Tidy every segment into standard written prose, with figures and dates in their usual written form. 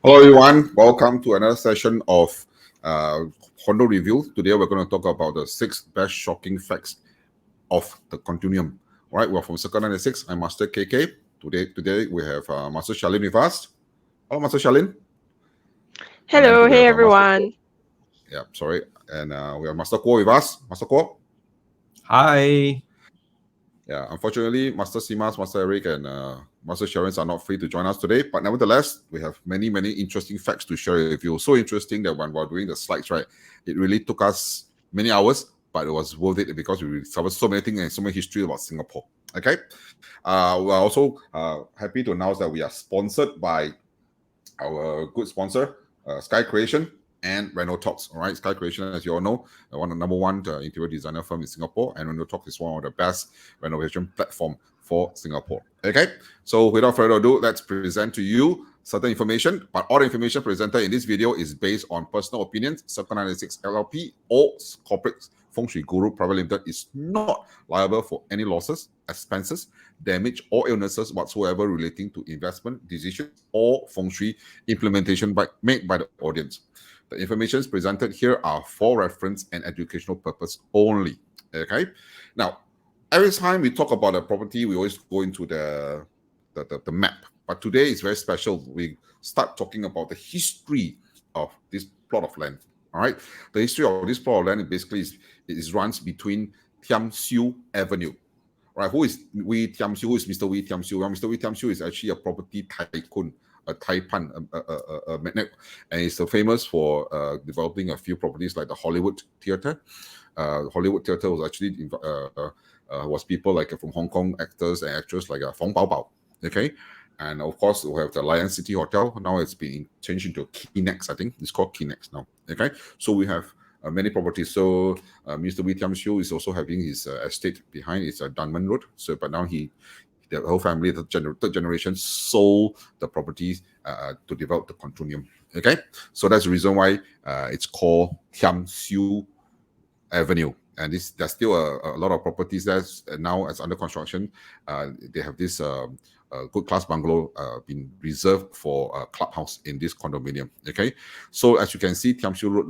Hello, everyone. Welcome to another session of Condo Review. Today, we're going to talk about the 6 best shocking facts of the Continuum. All right, we're from Circle 96. I'm Master KK. Today we have Master Shalin with us. Hello, Master Shalin. Hello, hey Master everyone. sorry. And we have Master Kuo with us. Master Kuo. Hi. Yeah, unfortunately, Master Simas, Master Eric, and Master Sharon are not free to join us today. But nevertheless, we have many interesting facts to share with you. So interesting that when we're doing the slides, right, it really took us many hours, but it was worth it because we covered so many things and so much history about Singapore. Okay. We're also happy to announce that we are sponsored by our good sponsor, Sky Creation and Reno Talks. All right, Sky Creation, as you all know, one of the number one interior designer firm in Singapore, and Reno Talks is one of the best renovation platform for Singapore. Okay, so without further ado, let's present to you certain information, but all the information presented in this video is based on personal opinions. Circle 96 LLP or corporate FengShui Guru Private Limited is not liable for any losses, expenses, damage, or illnesses whatsoever relating to investment decisions or FengShui implementation made by the audience. The information presented here are for reference and educational purpose only. Okay. Now, every time we talk about a property, we always go into the map. But today is very special. We start talking about the history of this plot of land. All right. The history of this plot of land basically runs between Thiam Siew Avenue. Right, who is Wee Thiam Siew? Who is Mr. Wee Thiam Siew? Well, Mr. Wee Thiam Siew is actually a property tycoon, a taipan, a magnate, and he's famous for developing a few properties like the Hollywood Theatre. Hollywood Theatre was actually was people like from Hong Kong actors and actors like Fong Bao Bao. Okay, and of course we have the Lion City Hotel. Now it's been changed into Kinex. I think it's called Kinex now. Okay, so we have many properties. So Mr. Wee Thiam Siew is also having his estate behind. It's Dunman Road. So, but now the whole family, the third generation, sold the properties to develop the Continuum. Okay, so that's the reason why it's called Thiam Siew Avenue. And there's still a lot of properties that's now as under construction. They have this good class bungalow been reserved for a clubhouse in this condominium. Okay, so as you can see, Thiam Siew Road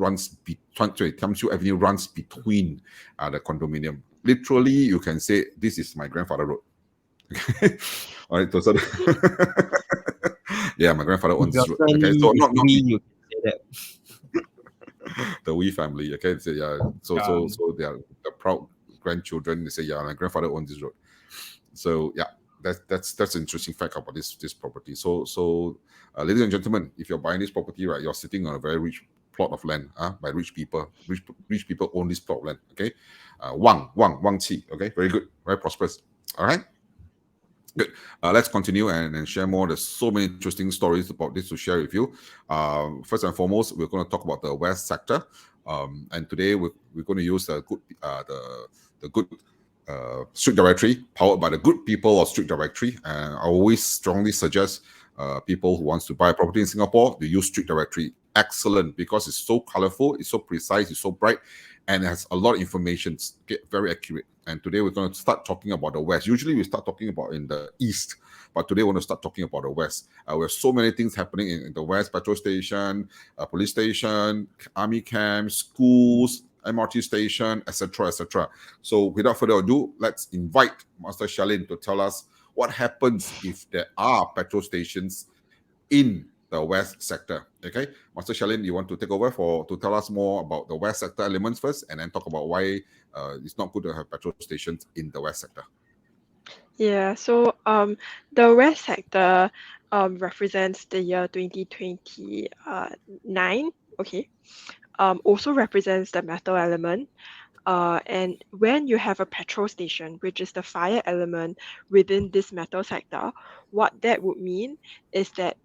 Thiam Siew Avenue runs between the condominium. Literally, you can say this is my grandfather road. Okay, all right. So yeah, my grandfather owns this road. Okay, so not you can say that. The Wee family. Okay, so yeah, so they are the proud grandchildren. They say, yeah, my grandfather owns this road. So yeah, that's an interesting fact about this property. So ladies and gentlemen, if you're buying this property, right, you're sitting on a very rich plot of land by rich people. Rich people own this plot of land. Okay, Wang Qi. Okay, very good, very prosperous. All right. Good. Let's continue and share more. There's so many interesting stories about this to share with you. First and foremost, we're going to talk about the West sector, and today we're going to use the good Street Directory powered by the good people of Street Directory. And I always strongly suggest people who wants to buy a property in Singapore to use Street Directory. Excellent, because it's so colorful, it's so precise, it's so bright, and it has a lot of information. Get very accurate. And today we're going to start talking about the West. Usually we start talking about in the East, but today we want to start talking about the West. We have so many things happening in the West: petrol station, police station, army camps, schools, MRT station, etc., etc. So without further ado, let's invite Master Shalin to tell us what happens if there are petrol stations in the West sector. Okay, Master Shalin, you want to take over to tell us more about the West sector elements first, and then talk about why it's not good to have petrol stations in the West sector. Yeah, so the West sector represents the year 2029. Okay, also represents the metal element. And when you have a petrol station, which is the fire element within this metal sector, what that would mean is that,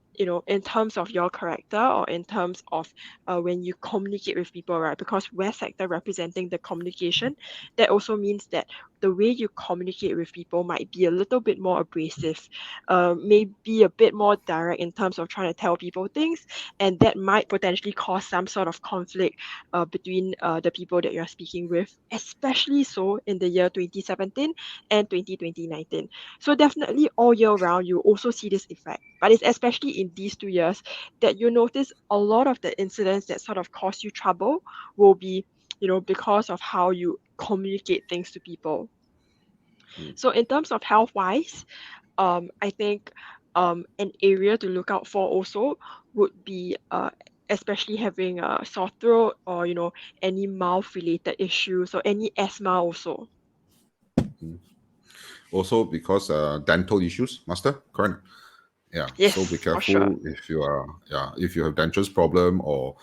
in terms of your character or in terms of when you communicate with people, right? Because West sector representing the communication, that also means that the way you communicate with people might be a little bit more abrasive, maybe a bit more direct in terms of trying to tell people things, and that might potentially cause some sort of conflict between the people that you're speaking with, especially so in the year 2017 and 2019. So definitely all year round, you also see this effect. But it's especially in these 2 years that you notice a lot of the incidents that sort of cause you trouble will be, because of how you communicate things to people. So in terms of health wise, I think an area to look out for also would be especially having a sore throat or any mouth related issues or any asthma also. Also because dental issues, Master, correct? Yeah, so be Yes, for sure. careful if you have dentures problem, or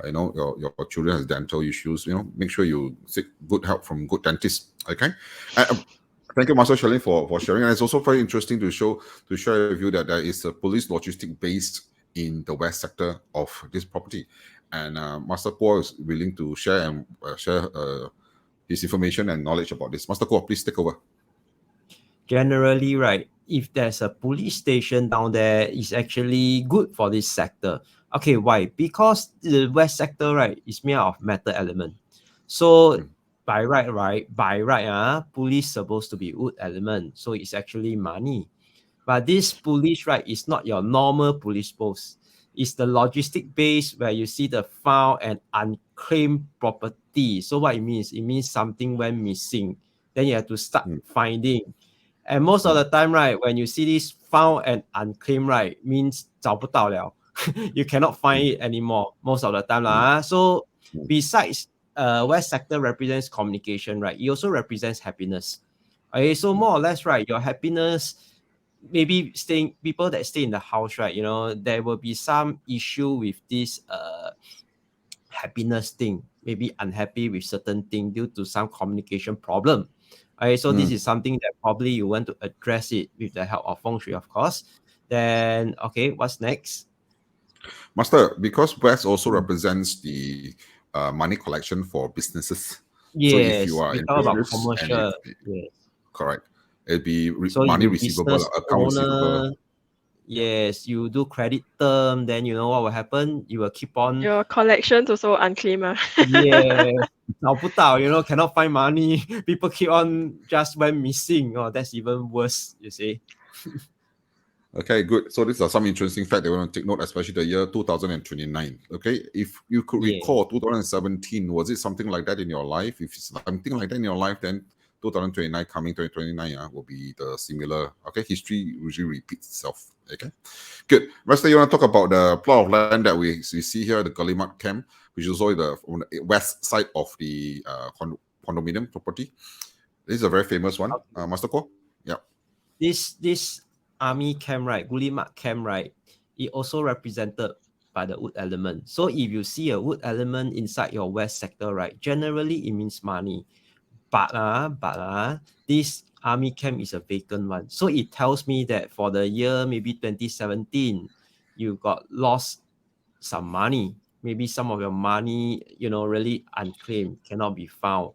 your children has dental issues. Make sure you seek good help from good dentists. Okay. Thank you, Master Sherlyn, for sharing. And it's also very interesting to share with you that there is a police logistic based in the west sector of this property, and Master Kuo is willing to share and share his information and knowledge about this. Master Kuo, please take over. Generally, right, if there's a police station down there, it's actually good for this sector. Okay, why? Because the west sector, right, is made of metal element. So by right, police supposed to be wood element. So it's actually money. But this police, right, is not your normal police post. It's the logistic base where you see the found and unclaimed property. So what it means something went missing. Then you have to start finding. And most of the time, right, when you see this found and unclaimed, right, means 找不到了. You cannot find it anymore most of the time. So besides west sector represents communication, right, it also represents happiness. Okay, so more or less, right, your happiness, maybe people that stay in the house, right, there will be some issue with this happiness thing, maybe unhappy with certain thing due to some communication problem. Okay, so this is something that probably you want to address it with the help of FengShui, of course. Then, okay, what's next? Master, because West also represents the money collection for businesses. Yes, so if you are we in talk about business and commercial. Yes. correct, it'd be So money if you receivable, business account receivable. owner, yes, you do credit term, then you know what will happen? You will keep on, Your collections also unclaimed. yeah, 找不到, cannot find money. People keep on just went missing. Oh, that's even worse, you see. Okay, good. So these are some interesting facts that we want to take note, especially the year 2029. Okay, if you could recall 2017, was it something like that in your life? If it's something like that in your life, then 2029 coming 2029 will be the similar. Okay, history usually repeats itself. Okay, good. Resta, you want to talk about the plot of land that we see here, the Galimat camp, which is also on the west side of the condominium property. This is a very famous one, Master Ko. Yeah. This army camp, right, Gulimat camp, right, it also represented by the wood element. So if you see a wood element inside your west sector, right, generally it means money. But this army camp is a vacant one. So it tells me that for the year maybe 2017, you got lost some money. Maybe some of your money, really unclaimed, cannot be found,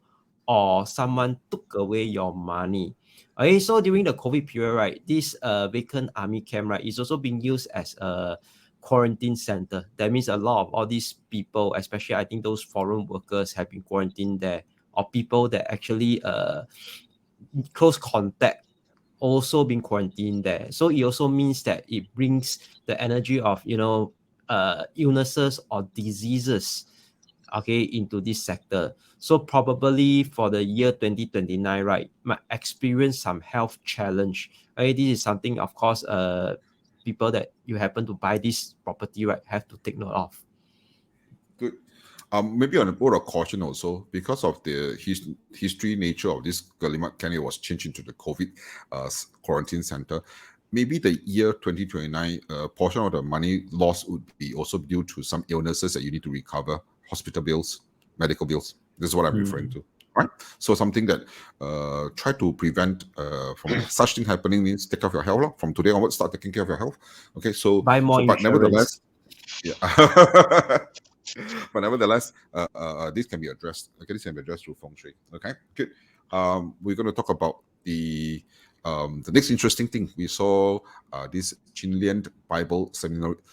or someone took away your money. Okay, so during the COVID period, right, this vacant army camp, right, is also being used as a quarantine center. That means a lot of all these people, especially I think those foreign workers, have been quarantined there, or people that actually close contact also being quarantined there. So it also means that it brings the energy of illnesses or diseases, okay, into this sector. So probably for the year 2029, right, might experience some health challenge. Okay, this is something, of course, people that you happen to buy this property, right, have to take note of. Good. Maybe on a word of caution also, because of the history nature of this Galimat camp, it was changed into the COVID quarantine center. Maybe the year 2029, portion of the money loss would be also due to some illnesses that you need to recover, hospital bills, medical bills. This is what I'm referring to. Right? So something that try to prevent from such thing happening means take care of your health. From today onwards, start taking care of your health. Okay, so Buy more but insurance. nevertheless, yeah. But nevertheless, this can be addressed. Okay, this can be addressed through FengShui. Okay, good. we're going to talk about the next interesting thing. We saw this Chinlian Bible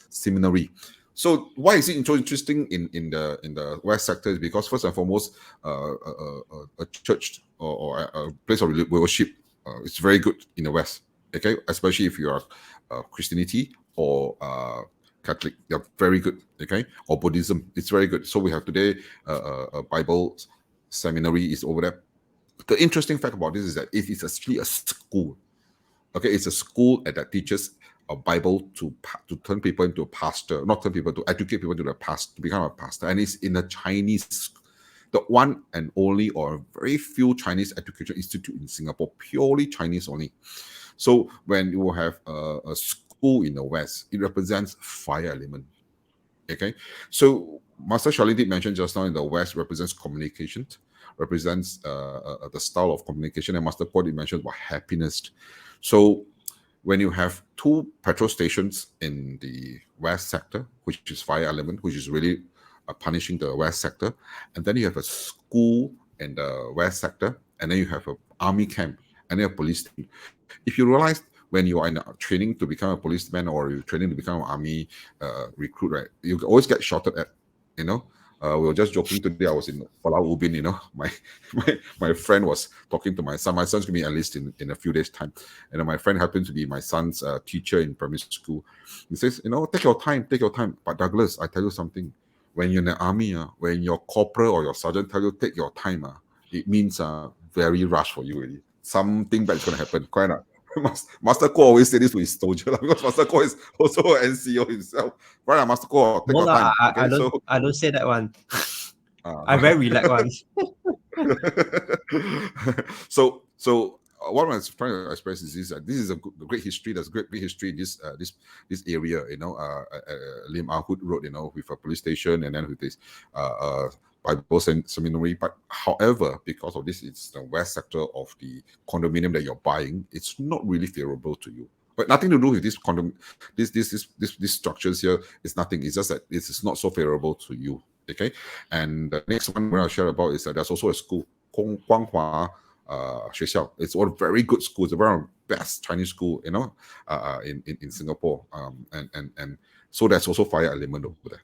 seminary. So why is it so interesting in the West sector? Is because first and foremost, a church or a place of worship is very good in the West. Okay, especially if you are Christianity or Catholic, they're very good. Okay, or Buddhism, it's very good. So we have today a Bible seminary is over there. The interesting fact about this is that it is actually a school. Okay, it's a school that teaches a Bible to turn people into a pastor, not turn people to educate people to become a pastor, and it's in a Chinese, the one and only or very few Chinese education institute in Singapore, purely Chinese only. So when you have a school in the West, it represents fire element. Okay, so Master Charlene did mention just now in the West represents communication, represents the style of communication, and Master Paul did mention about happiness. So when you have two petrol stations in the West sector, which is fire element, which is really punishing the West sector, and then you have a school in the West sector, and then you have an army camp, and then a police team. If you realize when you are in training to become a policeman or you're training to become an army recruit, right, you always get shouted at, you know. We were just joking today. I was in Pulau Ubin, you know. My friend was talking to my son. My son's going to be enlist in a few days' time. And my friend happened to be my son's teacher in primary school. He says, you know, take your time. But Douglas, I tell you something. When you're in the army, when your corporal or your sergeant tell you take your time, it means very rush for you already. Something bad is going to happen. Quite not. Master Ko always say this to his soldier because Master Ko is also an NCO himself. Right, Master Ko, take No your lah, time. Okay, I don't say that one. I very relaxed one. so what I'm trying to express is that this is a great history. There's great history in this area, you know, Lim Ah Hood Road, you know, with a police station and then with this Bible seminary. But however, because of this, it's the west sector of the condominium that you're buying. It's not really favorable to you. But nothing to do with this these structures here. It's nothing. It's just that it's not so favorable to you. Okay, and the next one we're going to share about is that there's also a school, Guanghua 学校. It's a very good school. It's a very best Chinese school, you know, in Singapore. And so there's also fire element over there.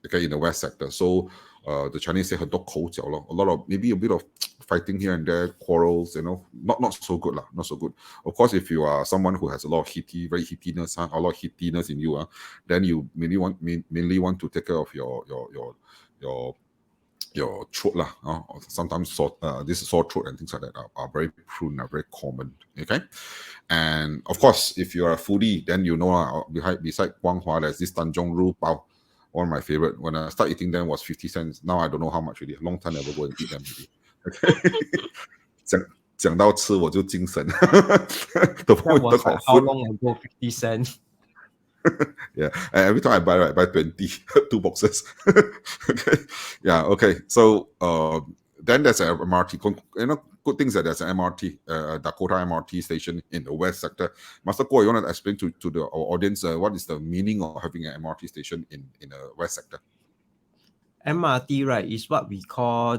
Okay, in the west sector. So the Chinese say 很多口角 a lot of maybe a bit of fighting here and there, quarrels, you know, not so good lah, not so good. Of course, if you are someone who has a lot of very hittiness, a lot of hittiness in you, then you mainly want to take care of your throat lah. Sometimes this sore throat and things like that are very prone, are very common. Okay, and of course, if you are a foodie, then you know beside Guanghua there's this Tanjong Ru Bao. One of my favorite. When I start eating them was 50 cents. Now I don't know how much really. Long time never go and eat them really. Okay. 讲到吃我就精神。The That was like how long ago? 50 cents. Yeah, and every time I buy 20, 2 boxes. Okay, yeah, okay. So then there's an MRT. You know, good things that there's an MRT, Dakota MRT station in the west sector. Master Ko, you want to explain to our audience what is the meaning of having an MRT station in the west sector? MRT, right, is what we call,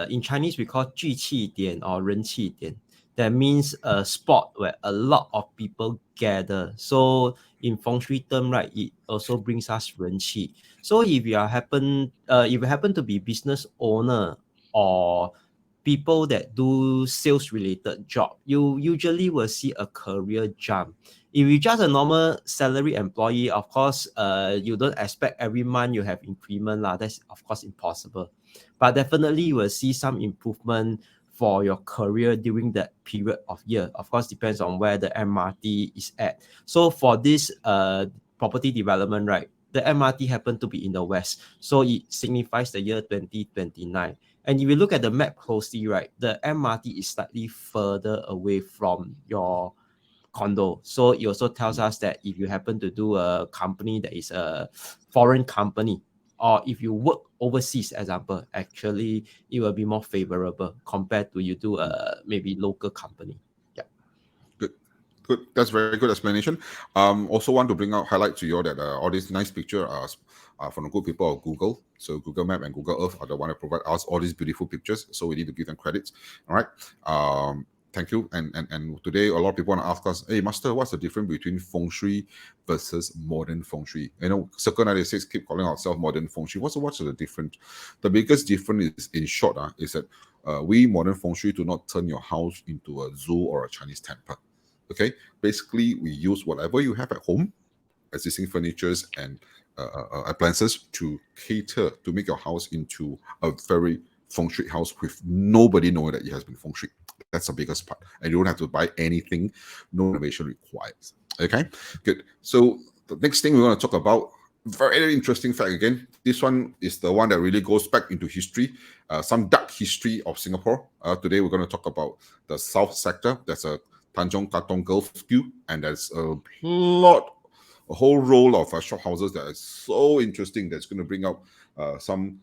in Chinese, we call 聚气点 or 人气点. That means a spot where a lot of people gather. So in FengShui term, right, it also brings us 人气. So if you happen to be business owner or people that do sales related job, you usually will see a career jump. If you're just a normal salary employee, of course, you don't expect every month you have increment lah. That's of course impossible. But definitely you will see some improvement for your career during that period of year. Of course, depends on where the MRT is at. So for this property development, right, the MRT happened to be in the west. So it signifies the year 2029. And if you look at the map closely, right, the MRT is slightly further away from your condo. So it also tells us that if you happen to do a company that is a foreign company, or if you work overseas, example, actually it will be more favorable compared to you do a maybe local company. Yeah. Good. Good. That's very good explanation. Also want to highlight to you all that all these nice picture are from the good people of Google. So Google Map and Google Earth are the one that provide us all these beautiful pictures. So we need to give them credits. All right. Thank you. And today a lot of people want to ask us, hey Master, what's the difference between Feng Shui versus modern Feng Shui? Circle 96 keep calling ourselves modern Feng Shui. What's the difference? The biggest difference is, in short, is that we modern Feng Shui do not turn your house into a zoo or a Chinese temple. Okay, basically we use whatever you have at home, existing furnitures and appliances, to cater to make your house into a very feng shui house with nobody knowing that it has been feng shui. That's the biggest part, and you don't have to buy anything. No renovation required. Okay, good. So the next thing we want to talk about, very interesting fact again. This one is the one that really goes back into history, some dark history of Singapore. Today we're going to talk about the south sector. There's a Tanjong Katong Girls' School, and there's a whole row of shop houses that is so interesting. That's going to bring out some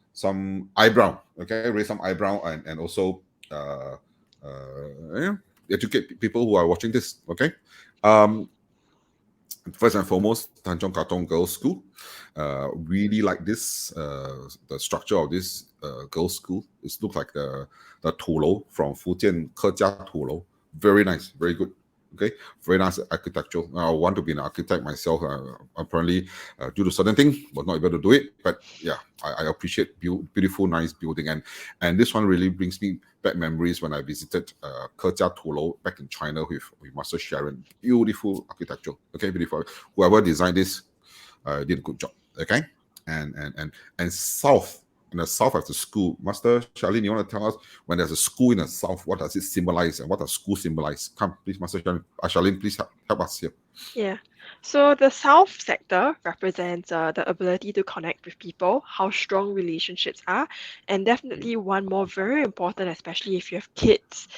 eyebrow, okay, raise some eyebrow, and also educate people who are watching this. Okay, first and foremost, Tanjong Katong Girls' School. Really like this, the structure of this girls' school. It looks like the Tulou from Fujian Kejia Tulou. Very nice, very good. Okay, very nice architecture. I want to be an architect myself. Apparently, due to certain things, was not able to do it. But yeah, I appreciate beautiful, nice building, and this one really brings me back memories when I visited Kejia Tulou back in China with Master Sharon. Beautiful architecture. Okay, beautiful. Whoever designed this did a good job. Okay, and south. In the south of the school, Master Charlene, you want to tell us, when there's a school in the south, what does it symbolize and what does school symbolize? Come, please, Master Charlene, please help us here. Yeah. So the south sector represents the ability to connect with people, how strong relationships are, and definitely one more very important, especially if you have kids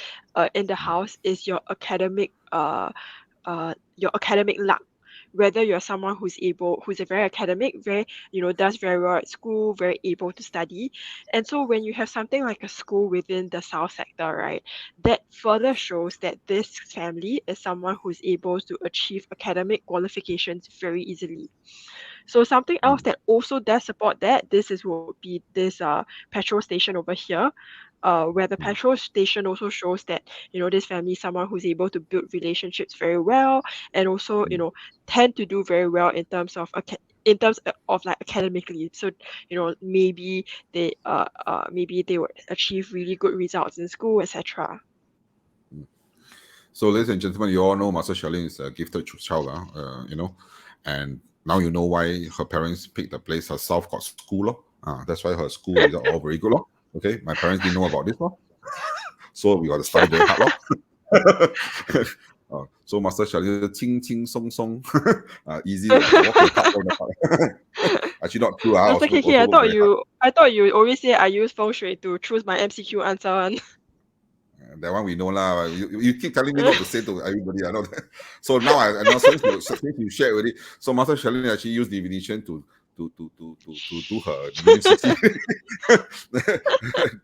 in the house, is your academic luck. Whether you're someone who's a very academic, does very well at school, very able to study. And so when you have something like a school within the south sector, right, that further shows that this family is someone who's able to achieve academic qualifications very easily. So something else that also does support that, would be this petrol station over here, where the petrol station also shows that this family is someone who's able to build relationships very well, and also tend to do very well in terms of like academically. So maybe they will achieve really good results in school, etc. So, ladies and gentlemen, you all know Master Charlene is a gifted child, and now you know why her parents picked the place her south got school. That's why her school is all very good. Okay, my parents didn't know about this. So we got to study very hard. So Master Charlene, ching ching song song, easy, walking park. Actually, not true. Master KK, I thought you always say I use feng shui to choose my MCQ answer. That one we know lah. You keep telling me not to say to everybody. I know that. So now I know since you share already. So Master Charlene actually used divination to do her university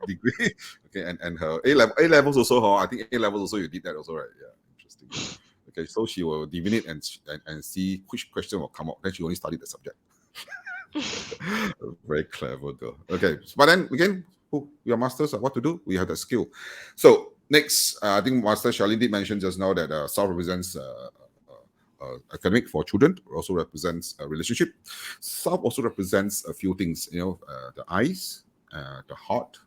degree. Okay, and her A levels also. I think A levels also you did that also, right? Yeah, interesting. Okay, so she will divinate and see which question will come out. Then she only studied the subject. Very clever though. Okay, but then again, we are masters of what to do. We have that skill. So next, I think Master Charlene did mention just now that South represents academic for children, also represents a relationship. South also represents a few things, the eyes, the heart,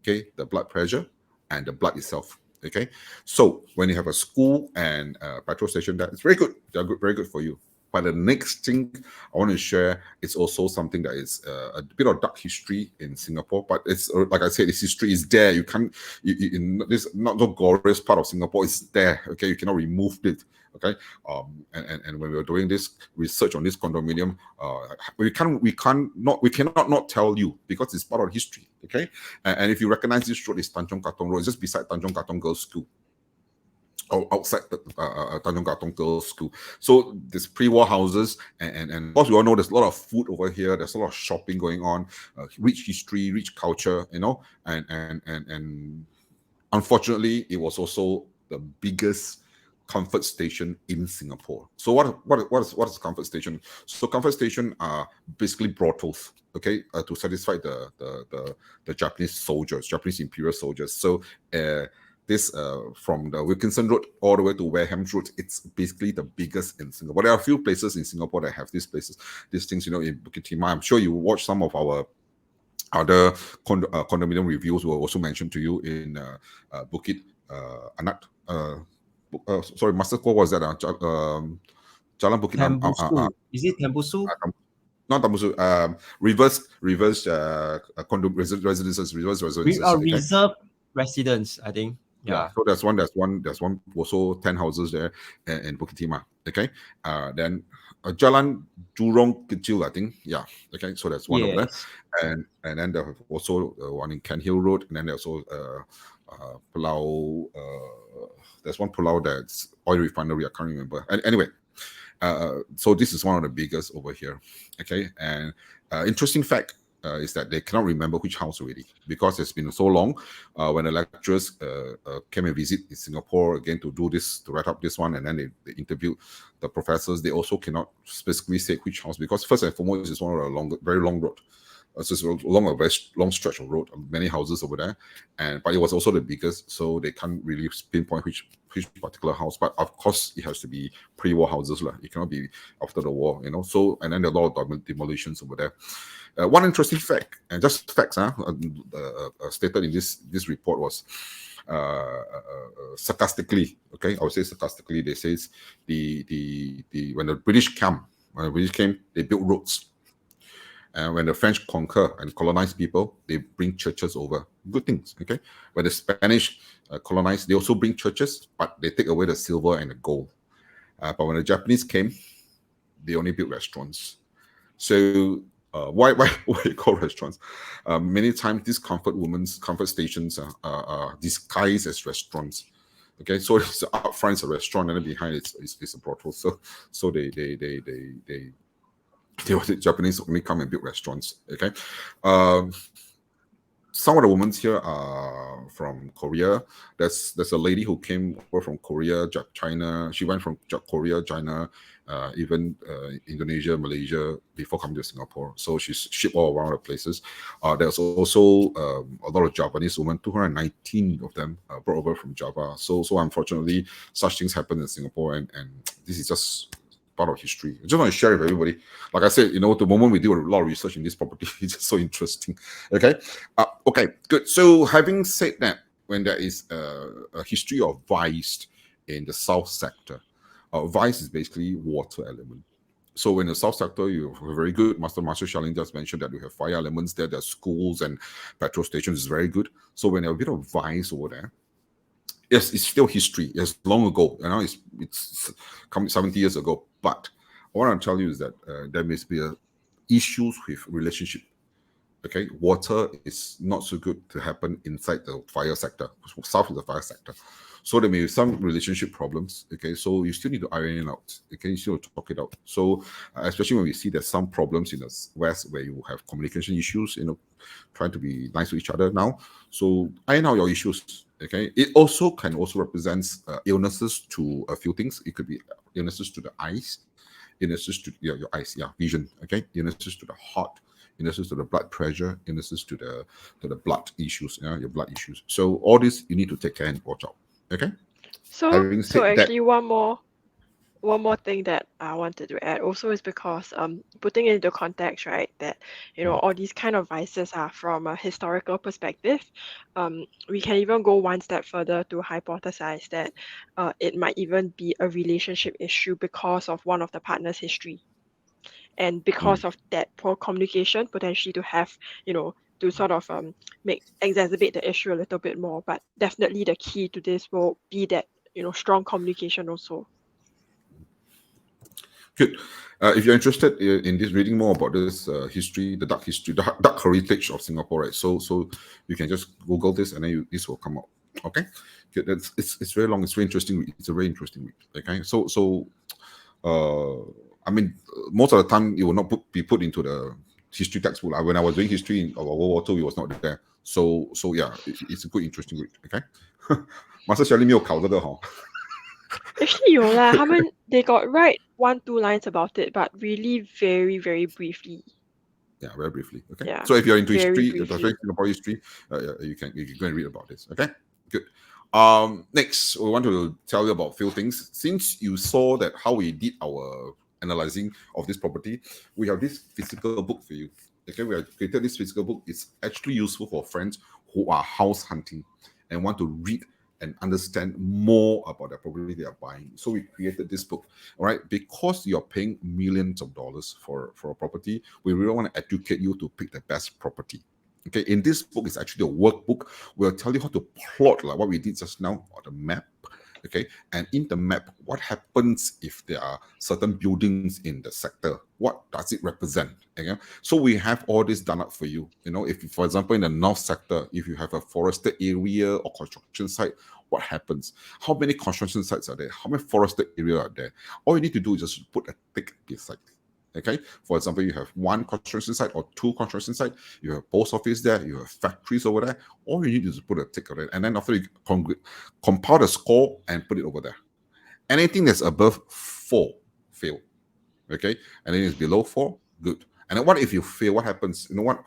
okay, the blood pressure, and the blood itself. Okay, so when you have a school and a petrol station, that is very good. They're good, very good for you. But the next thing I want to share is also something that is a bit of dark history in Singapore. But it's like I said, this history is there. You can't. This not the glorious part of Singapore is there. Okay, you cannot remove it. Okay, and when we were doing this research on this condominium, we cannot not tell you because it's part of history. Okay, and if you recognize this road, is Tanjong Katong Road. It's just beside Tanjong Katong Girls' School. Outside the Tanjong Katong Girls' School. So there's pre-war houses, and of course we all know there's a lot of food over here. There's a lot of shopping going on, rich history, rich culture, and unfortunately, it was also the biggest comfort station in Singapore. So what is comfort station? So comfort station are basically brothels, okay, to satisfy the Japanese soldiers, Japanese imperial soldiers. So this from the Wilkinson Road all the way to Wareham Road, it's basically the biggest in Singapore. There are a few places in Singapore that have these places, these things, you know, in Bukit Timah. I'm sure you watch some of our other condominium reviews will also mention to you in Bukit Anat. Sorry, Master, what was that? Jalan Bukit Tembusu. Is it Tembusu? Not Tembusu. Reverse residences. Okay? Reserve residence, I think. Yeah. So there's one also 10 houses there in Bukit Timah. Okay. Then Jalan Jurong Kecil, I think. Yeah. Okay. So that's one over there. And then there's also one in Kent Hill Road, and then there's also Pulau. There's one Pulau that's oil refinery. I can't remember. Anyway, so this is one of the biggest over here. Okay. And interesting fact is that they cannot remember which house already, because it's been so long. When the lecturers came and visit in Singapore again to do this, to write up this one, and then they interviewed the professors, they also cannot specifically say which house, because first and foremost, it's one of the very long road. It's just along a very long stretch of road, many houses over there, but it was also the biggest, so they can't really pinpoint which particular house. But of course, it has to be pre-war houses, it cannot be after the war, you know. So, and then there are a lot of demolitions over there. One interesting fact, and just facts, stated in this report was sarcastically, okay, I would say sarcastically, they say when the British came, they built roads. And when the French conquer and colonize people, they bring churches over. Good things, okay? When the Spanish colonize, they also bring churches, but they take away the silver and the gold. But when the Japanese came, they only built restaurants. So why you call restaurants? Many times these comfort stations are disguised as restaurants. Okay, so it's up front is a restaurant, and then behind it's a brothel. So the Japanese only come and build restaurants. Okay, some of the women here are from Korea. There's a lady who came over from Korea, China. She went from Korea, China, even Indonesia, Malaysia before coming to Singapore. So she's shipped all around the places. There's also a lot of Japanese women. 219 of them brought over from Java. So unfortunately, such things happen in Singapore, and this is just part of history. I just want to share with everybody. Like I said, you know, the moment we do a lot of research in this property, it's just so interesting. Okay, okay, good. So having said that, when there is a history of vice in the south sector, vice is basically water element. So in the south sector, you have a very good. Master Shalin just mentioned that we have fire elements there. There's schools and petrol stations. Is very good. So when there's a bit of vice over there, yes, it's still history. It's long ago. You know, it's come 70 years ago. But what I'm telling you is that there must be issues with relationship. Okay, water is not so good to happen inside the fire sector. South is the fire sector, so there may be some relationship problems. Okay, so you still need to iron it out. Okay, you still need to talk it out. So especially when we see there's some problems in the west where you have communication issues, you know, trying to be nice to each other now. So iron out your issues. Okay, it can also represent illnesses to a few things. It could be illnesses to the eyes, illnesses to your eyes, vision. Okay, illnesses to the heart, illnesses to the blood pressure, illnesses to the blood issues, your blood issues. So all this you need to take care and watch out. Okay. So actually, one more thing that I wanted to add also is because putting it into context, right, that you know all these kind of vices are from a historical perspective. We can even go one step further to hypothesize that it might even be a relationship issue because of one of the partner's history, and because of that poor communication, potentially to have, you know, to sort of exacerbate the issue a little bit more. But definitely the key to this will be that, you know, strong communication also. Good. If you're interested in this, reading more about this history, the dark heritage of Singapore, right? So you can just Google this, and then this will come out. Okay. Good. It's very long. It's very interesting. It's a very interesting read. Okay. So I mean, most of the time it will not be put into the history textbook. When I was doing history in World War II, it was not there. So yeah, it's a good, interesting read. Okay. Master Shirley 没有考这个哈。Actually 有啦，他们 they got write 1-2 lines about it, but really very very briefly. Yeah, very briefly. Okay. Yeah, So if you're into very history, if you're briefly. studying Singapore history, you can go and read about this. Okay. Good. Next, we want to tell you about a few things. Since you saw that how we did our analyzing of this property, we have this physical book for you. Okay, we have created this physical book. It's actually useful for friends who are house hunting and want to read and understand more about the property they are buying. So we created this book. All right, because you're paying millions of dollars for a property, we really want to educate you to pick the best property. Okay, in this book, it's actually a workbook. We'll tell you how to plot, like what we did just now, on the map. Okay, and in the map, what happens if there are certain buildings in the sector? What does it represent? Okay, so we have all this done up for you. You know, if, for example, in the north sector, if you have a forested area or construction site, what happens? How many construction sites are there? How many forested areas are there? All you need to do is just put a tick beside. Okay, for example, you have one construction site or two construction sites, you have post office there, you have factories over there. All you need is to put a tick on it, and then after you compile the score and put it over there. Anything that's above 4, fail. Okay, and then it's below 4, good. And then what if you fail? What happens? You know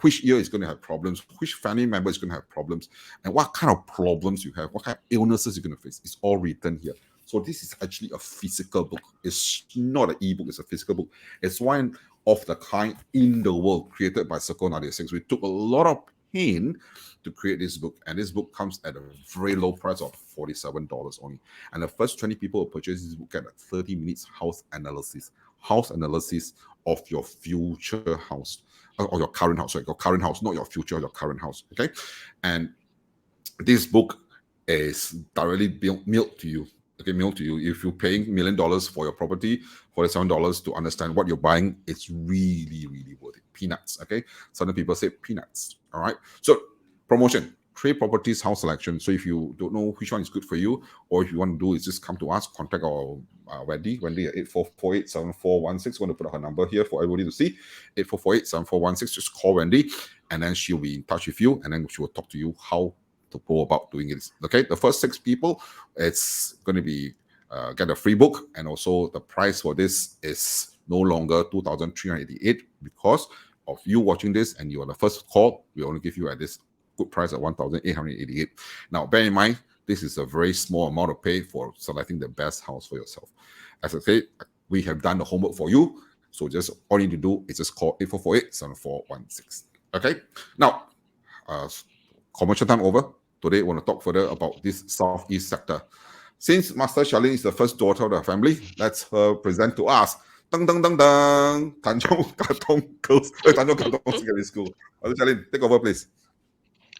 which year is going to have problems? Which family member is going to have problems? And what kind of problems you have? What kind of illnesses you're going to face? It's all written here. So this is actually a physical book. It's not an ebook, it's a physical book. It's one of the kind in the world created by Circle 96. We took a lot of pain to create this book, and this book comes at a very low price of $47 only. And the first 20 people who purchase this book get a 30 minutes house analysis of your future house, or your current house. Sorry, your current house, not your future, your current house. Okay, and this book is directly mailed to you. Okay, mailed to you. If you're paying $1 million for your property, $47 to understand what you're buying, it's really, really worth it. Peanuts. Okay, certain people say peanuts. All right. So promotion. Trade properties house selection. So if you don't know which one is good for you, or if you want to do is just come to us, contact our Wendy at 8448-7416. Want to put her number here for everybody to see. 8448-7416. Just call Wendy, and then she'll be in touch with you, and then she will talk to you how to go about doing it. Okay, the first 6 people, it's going to be get a free book, and also the price for this is no longer $2,388 because of you watching this, and you are the first call. We only give you at this good price at $1,888. Now, bear in mind, this is a very small amount of pay for selecting the best house for yourself. As I said, we have done the homework for you, so just all you need to do is just call 8448-7416. Okay, now commercial time over. Today, I want to talk further about this southeast sector. Since Master Charlene is the first daughter of the family, let's her present to us. Dang, dang, dang, dang. Tanjong Katong Girls, Tanjong Katong Secondary School. Master Charlene, take over, please.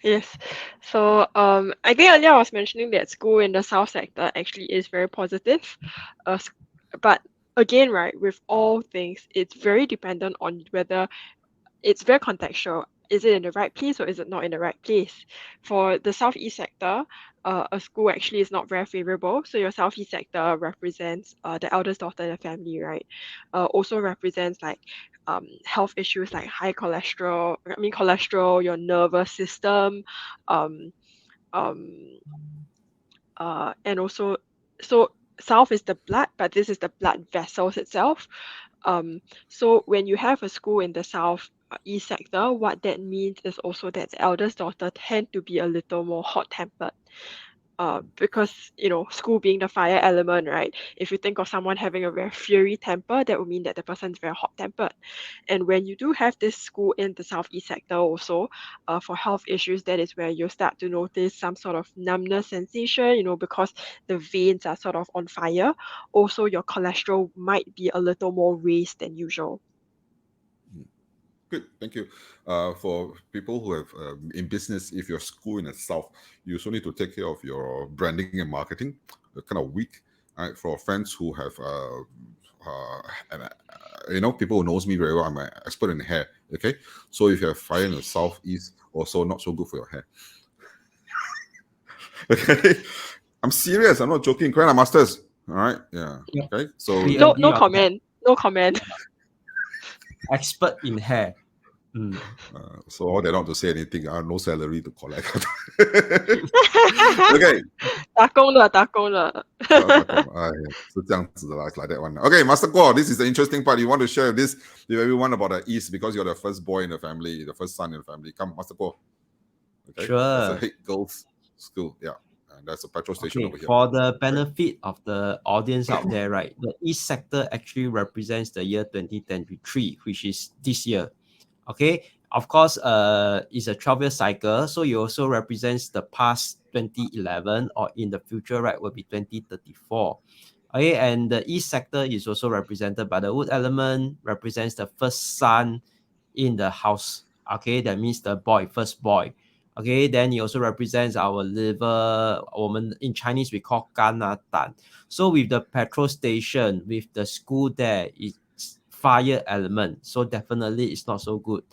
Yes. So I think earlier I was mentioning that school in the south sector actually is very positive. But again, right, with all things, it's very dependent on whether it's very contextual. Is it in the right place or is it not in the right place? For the southeast sector, a school actually is not very favorable. So your southeast sector represents the eldest daughter in the family, right? Also represents like health issues like high cholesterol. Your nervous system, and also so south is the blood, but this is the blood vessels itself. So when you have a school in the south east sector, what that means is also that the eldest daughter tend to be a little more hot-tempered. Because school being the fire element, right? If you think of someone having a very fiery temper, that would mean that the person is very hot-tempered. And when you do have this school in the southeast sector also, for health issues, that is where you start to notice some sort of numbness sensation, because the veins are sort of on fire. Also, your cholesterol might be a little more raised than usual. Good, thank you. For people who have in business, if you're school in the south, you also need to take care of your branding and marketing. They're kind of weak. Right? For friends who have, people who knows me very well, I'm an expert in hair. Okay, so if you have fire in the southeast, also not so good for your hair. Okay, I'm serious. I'm not joking. Correct, masters. All right, yeah. Okay, so no comment. No comment. Expert in hair. So all they're not to say anything. No salary to collect. Okay. 打工了。是这样子的啦, it's like that one. Okay, Master Guo, this is the interesting part. You want to share this with everyone about the East because you're the first boy in the family, the first son in the family. Come, Master Guo. Okay. Sure. That's a Hague Girls School. Yeah. And that's a petrol station over here. For the benefit of the audience out there, right? The East sector actually represents the year 2023, which is this year. Okay. Of course, it's a 12-year cycle. So it also represents the past 2011 or in the future, right, will be 2034. Okay. And the East sector is also represented by the wood element, represents the first son in the house. Okay. That means the boy, first boy. Okay, then it also represents our liver. In Chinese, we call gan-a-dan. So with the petrol station, with the school there, it's fire element. So definitely it's not so good.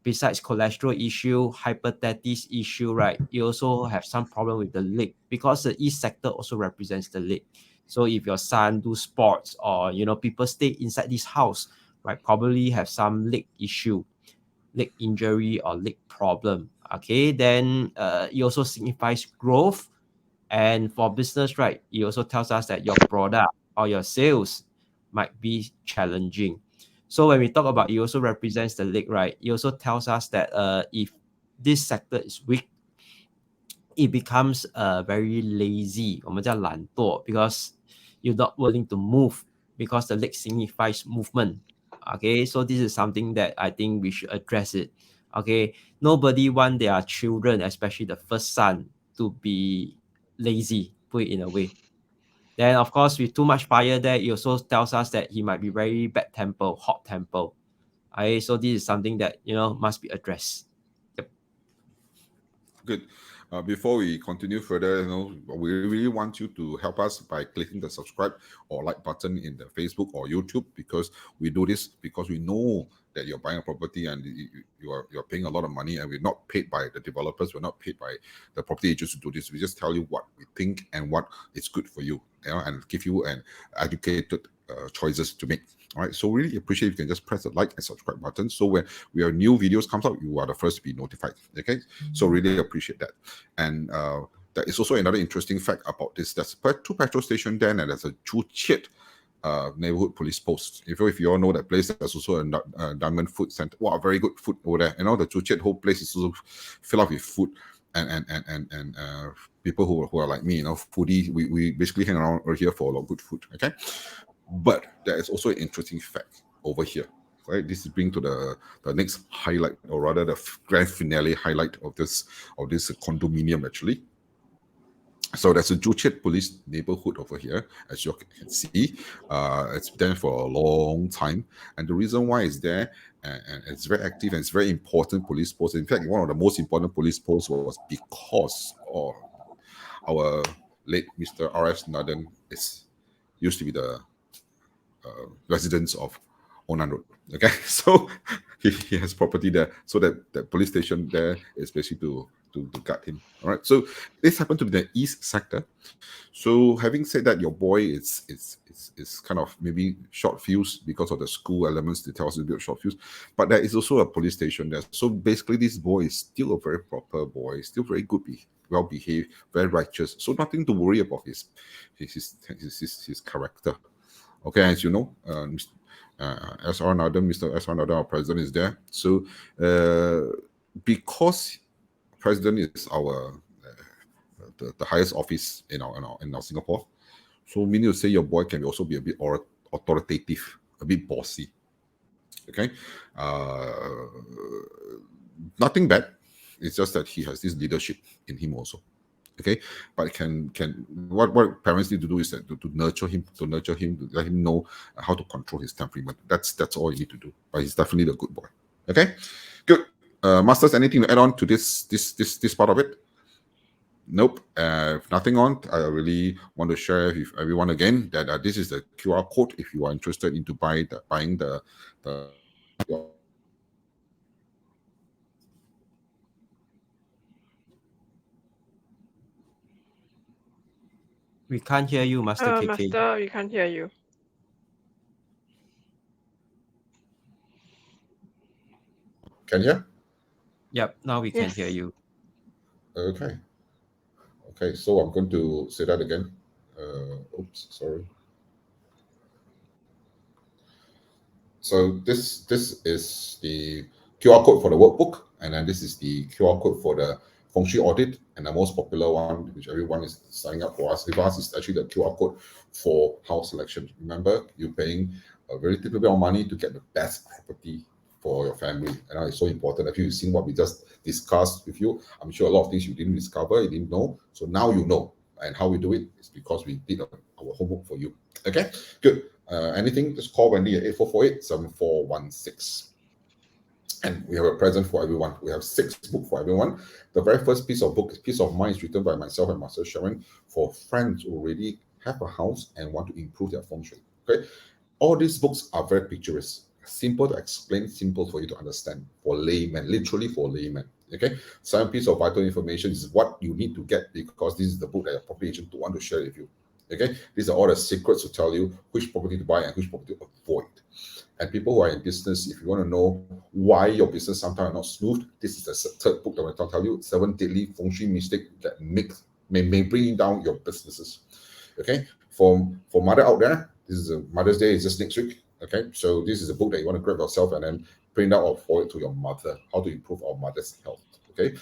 Besides cholesterol issue, hepatitis issue, right? You also have some problem with the leg because the East sector also represents the leg. So if your son do sports or, people stay inside this house, right, probably have some leg issue, leg injury or leg problem. Okay, then it also signifies growth. And for business, right, it also tells us that your product or your sales might be challenging. So when we talk about it also represents the leg, right, it also tells us that if this sector is weak, it becomes very lazy, 我们叫懒惰, because you're not willing to move because the leg signifies movement. Okay, so this is something that I think we should address it. Okay, nobody want their children, especially the first son, to be lazy, put it in a way. Then of course, with too much fire there, it also tells us that he might be very bad temper, hot temper. Okay, so this is something that must be addressed. Yep. Good. Before we continue further, we really want you to help us by clicking the subscribe or like button in the Facebook or YouTube, because we do this because we know that you're buying a property and you're paying a lot of money, and we're not paid by the developers, we're not paid by the property agents to do this. We just tell you what we think and what is good for you, and give you an educated choices to make. All right, so really appreciate if you can just press the like and subscribe button, so when new videos comes out, you are the first to be notified. Okay, so really appreciate that. And there is also another interesting fact about this. There's two petrol stations there, and there's a Chu-Chiat neighborhood police post. If you all know that place, there's also a Diamond Food Center. Wow, very good food over there. The Chu-Chiat whole place is also filled up with food, and people who are like me, foodie. We basically hang around over here for a lot of good food. Okay, but there is also an interesting fact over here. Right, this is bring to the next highlight, or rather the grand finale highlight of this condominium actually. So there's a Chu-Chiat police neighborhood over here, as you can see. It's been there for a long time, and the reason why it's there, and it's very active and it's very important police post. In fact, one of the most important police posts was because of our late Mr. R.S. Nadan used to be the residents of Onan Road. Okay, so he has property there, so that the police station there is basically to guard him. All right, so this happened to be the East sector. So having said that, your boy is kind of maybe short fuse because of the school elements. They tell us a bit of short fuse, but there is also a police station there. So basically, this boy is still a very proper boy, still very good, well behaved, very righteous. So nothing to worry about his character. Okay, as you know, S.R. Nadan, Mr. S.R. Nadan, our president, is there. So because president is our the highest office in our Singapore, so meaning to say your boy can also be a bit authoritative, a bit bossy. Okay, nothing bad. It's just that he has this leadership in him also. Okay, but what parents need to do is that to nurture him, to let him know how to control his temperament. That's all you need to do. But he's definitely the good boy. Okay, good. Masters, anything to add on to this part of it? Nope. If nothing on, I really want to share with everyone again that this is the QR code if you are interested into buying the We can't hear you, Master KK. Master, we can't hear you. Can you hear? Yep, now we can Yes. hear you. Okay. Okay, so I'm going to say that again. Oops, sorry. So this is the QR code for the workbook, and then this is the QR code for the FengShui audit, and the most popular one, which everyone is signing up for us. With us is actually the QR code for house selection. Remember, you're paying a very little bit of money to get the best property for your family, and it's so important. If you've seen what we just discussed with you, I'm sure a lot of things you didn't discover, you didn't know. So now you know, and how we do it is because we did our homework for you. Okay, good. Anything, just call Wendy at 8448-7416. And we have a present for everyone. We have 6 books for everyone. The very first piece of book, Peace of Mind, is written by myself and Master Sharon for friends who already have a house and want to improve their feng shui. Okay, all these books are very picturesque, simple to explain, simple for you to understand, for laymen, literally for laymen. Okay, 7 pieces of vital information is what you need to get, because this is the book that your property agent want to share with you. Okay, these are all the secrets to tell you which property to buy and which property to avoid. And people who are in business, if you want to know why your business sometimes not smooth, this is the 3rd book that I'm going to tell you: 7 deadly feng shui mistakes that may bring down your businesses. Okay, for mother out there, this is a Mother's Day is just next week. Okay, so this is a book that you want to grab yourself and then print out or forward to your mother, how to improve our mother's health. Okay,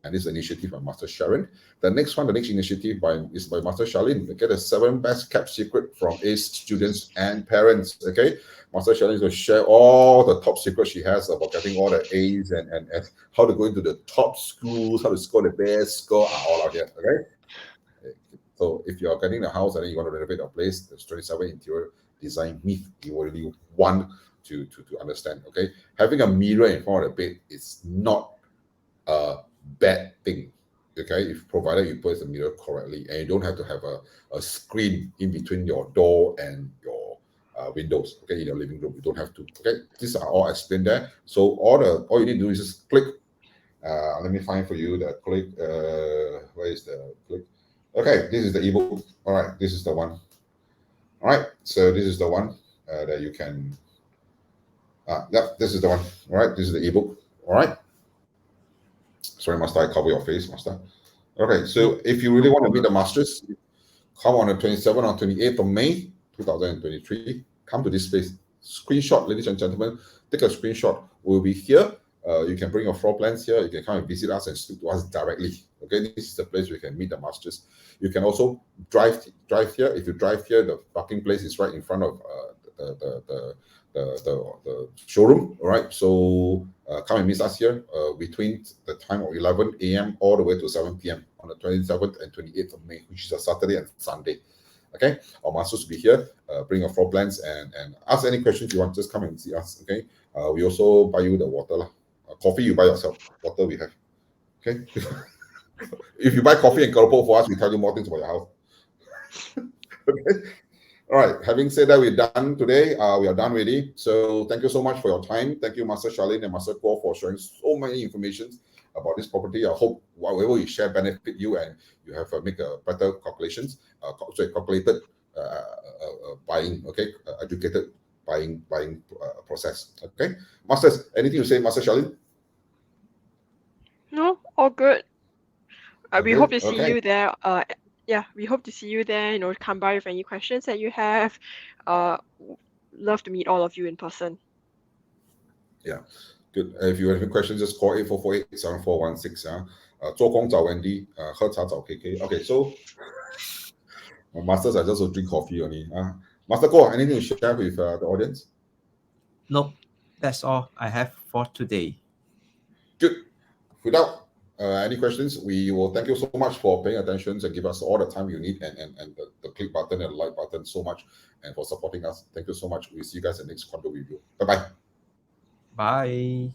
and this is an initiative by Master Sharon. The next initiative is by Master Charlene. Get the 7 best kept secret from ACE students and parents. Okay, Master Charlene is going to share all the top secrets she has about getting all the A's and how to go into the top schools, how to score the best score, are all out here. Okay. So if you're getting a house and then you want to renovate a place, there's 27 interior design myth you really want to understand. Okay, having a mirror in front of the bed is not a bad thing. Okay, if provided you place the mirror correctly, and you don't have to have a screen in between your door and your windows. Okay, in your living room, you don't have to. Okay, these are all explained there. So all you need to do is just click. Let me find for you the click. Where is the click? Okay, this is the ebook. All right, this is the one. All right, so this is the one that you can. Yep, this is the one. All right, this is the ebook. All right. Sorry, must I cover your face, Master? Okay, so No, if you really want to meet the masters, come on the 27th or 28th of May 2023. Come to this place. Screenshot, ladies and gentlemen. Take a screenshot. We'll be here. You can bring your floor plans here. You can come and visit us and speak to us directly. Okay, this is the place where you can meet the masters. You can also drive here. If you drive here, the parking place is right in front of the showroom. All right, so come and meet us here between the time of 11 a.m. all the way to 7 p.m. on the 27th and 28th of May, which is a Saturday and Sunday. Okay, our masters will be here. Bring your floor plans and ask any questions you want. Just come and see us. Okay, we also buy you the water. Coffee you buy yourself. Water we have. Okay. If you buy coffee and keropok for us, we tell you more things about your house. Okay. All right. Having said that, we're done today. We are done already. So thank you so much for your time. Thank you, Master Charlene and Master Guo, for sharing so many information about this property. I hope whatever you share benefit you and you have make a better calculated buying. Okay, educated buying process. Okay, Masters, anything to say, Master Charlene? No, all good. We hope Okay. to see you there. Yeah, we hope to see you there. You know, come by with any questions that you have. Love to meet all of you in person. Yeah, good. If you have any questions, just call 8448-7416. 做工找 Wendy, 喝茶找 KK. Okay, so my masters, I just will drink coffee only. Master Guo, anything to share with the audience? nope. That's all I have for today. Good. Without any questions, we will thank you so much for paying attention and give us all the time you need and the click button and the like button so much and for supporting us. Thank you so much. We'll see you guys in the next condo review. Bye-bye. Bye.